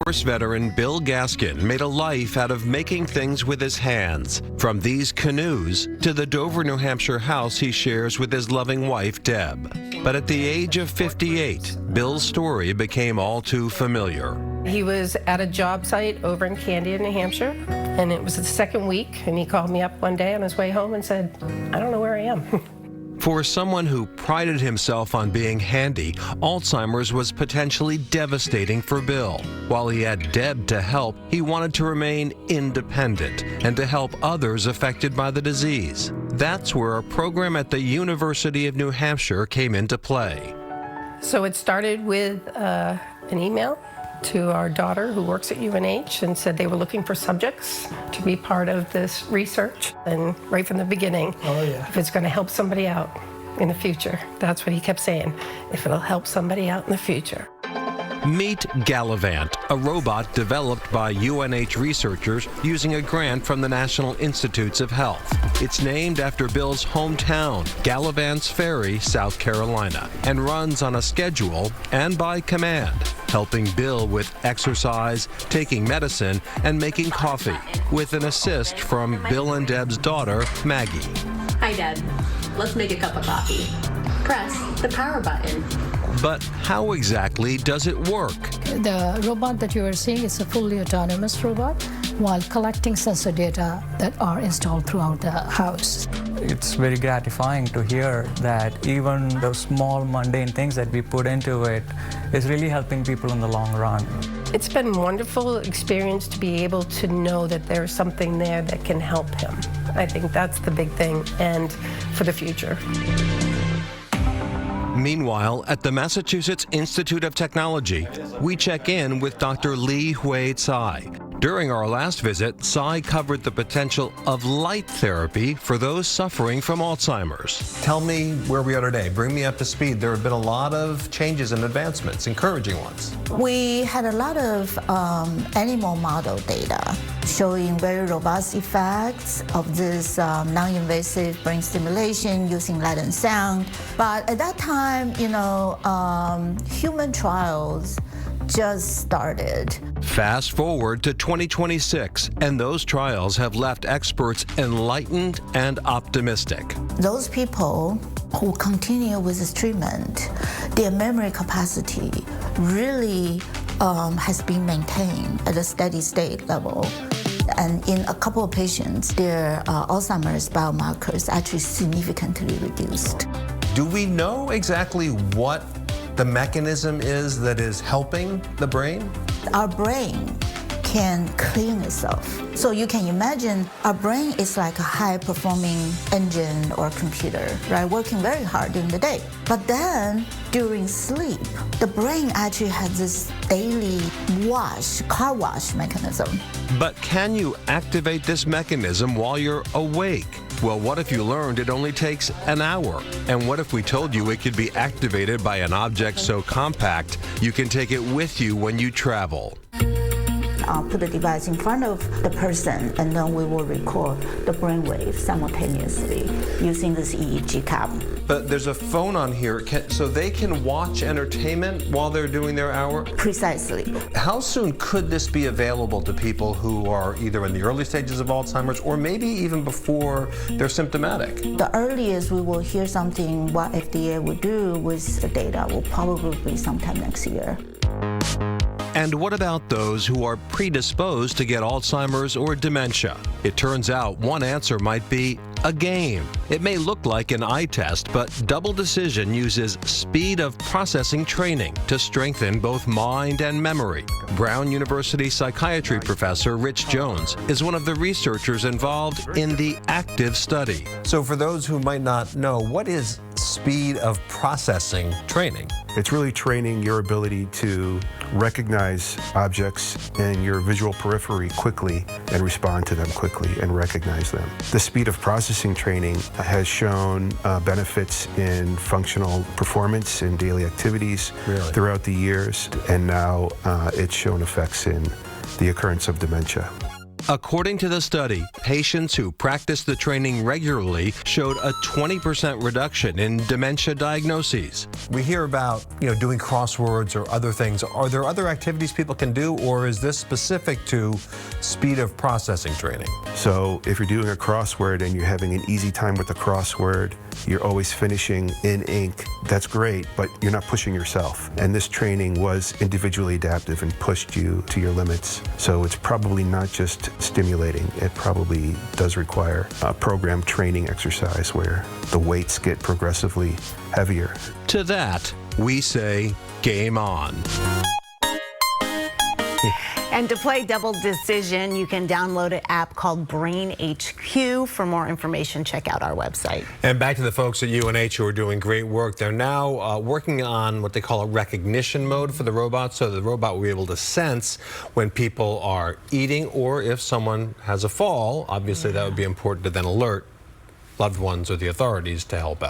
Force veteran Bill Gaskin made a life out of making things with his hands, from these canoes to the Dover, New Hampshire house he shares with his loving wife, Deb. But at the age of 58, Bill's story became all too familiar. He was at a job site over in Candia, New Hampshire, and it was the second week, and he called me up one day on his way home and said, "I don't know where I am." For someone who prided himself on being handy, Alzheimer's was potentially devastating for Bill. While he had Deb to help, he wanted to remain independent and to help others affected by the disease. That's where a program at the University of New Hampshire came into play. So it started with an email to our daughter who works at UNH and said they were looking for subjects to be part of this research. And right from the beginning, if it's going to help somebody out in the future, that's what he kept saying, if it'll help somebody out in the future. Meet Gallivant, a robot developed by UNH researchers using a grant from the National Institutes of Health. It's named after Bill's hometown, Gallivant's Ferry, South Carolina, and runs on a schedule and by command, helping Bill with exercise, taking medicine, and making coffee, with an assist from Bill and Deb's daughter, Maggie. Hi, Deb. Let's make a cup of coffee. Press the power button. But how exactly does it work? The robot that you are seeing is a fully autonomous robot while collecting sensor data that are installed throughout the house. It's very gratifying to hear that even the small mundane things that we put into it is really helping people in the long run. It's been a wonderful experience to be able to know that there's something there that can help him. I think that's the big thing, and for the future. Meanwhile, at the Massachusetts Institute of Technology, we check in with Dr. Lee Hui Tsai. During our last visit, Tsai covered the potential of light therapy for those suffering from Alzheimer's. Tell me where we are today. Bring me up to speed. There have been a lot of changes and advancements, encouraging ones. We had a lot of animal model data showing very robust effects of this non-invasive brain stimulation using light and sound. But at that time, human trials just started. Fast forward to 2026, and those trials have left experts enlightened and optimistic. Those people who continue with this treatment, their memory capacity really has been maintained at a steady state level. And in a couple of patients, their Alzheimer's biomarkers actually significantly reduced. Do we know exactly what the mechanism is that is helping the brain? Our brain can clean itself. So you can imagine our brain is like a high-performing engine or computer, right? Working very hard during the day. But then during sleep, the brain actually has this daily car wash mechanism. But can you activate this mechanism while you're awake? Well, what if you learned it only takes an hour? And what if we told you it could be activated by an object so compact you can take it with you when you travel? Put the device in front of the person, and then we will record the brainwave simultaneously using this EEG cap. But there's a phone on here, so they can watch entertainment while they're doing their hour? Precisely. How soon could this be available to people who are either in the early stages of Alzheimer's or maybe even before they're symptomatic? The earliest we will hear something what FDA will do with the data will probably be sometime next year. And what about those who are predisposed to get Alzheimer's or dementia? It turns out one answer might be a game. It may look like an eye test, but Double Decision uses speed of processing training to strengthen both mind and memory. Brown University psychiatry professor Rich Jones is one of the researchers involved in the active study. So for those who might not know, what is speed of processing training? It's really training your ability to recognize objects in your visual periphery quickly and respond to them quickly and recognize them. The speed of processing training has shown benefits in functional performance in daily activities throughout the years, and now it's shown effects in the occurrence of dementia. According to the study, patients who practiced the training regularly showed a 20% reduction in dementia diagnoses. We hear about, doing crosswords or other things. Are there other activities people can do, or is this specific to speed of processing training? So if you're doing a crossword and you're having an easy time with the crossword, you're always finishing in ink, that's great, but you're not pushing yourself. And this training was individually adaptive and pushed you to your limits. So it's probably not just stimulating, it probably does require a programmed training exercise where the weights get progressively heavier. To that, we say game on. And to play Double Decision, you can download an app called Brain HQ. For more information, check out our website. And back to the folks at UNH who are doing great work. They're now working on what they call a recognition mode for the robot, so the robot will be able to sense when people are eating or if someone has a fall. Obviously, that would be important to then alert loved ones or the authorities to help out.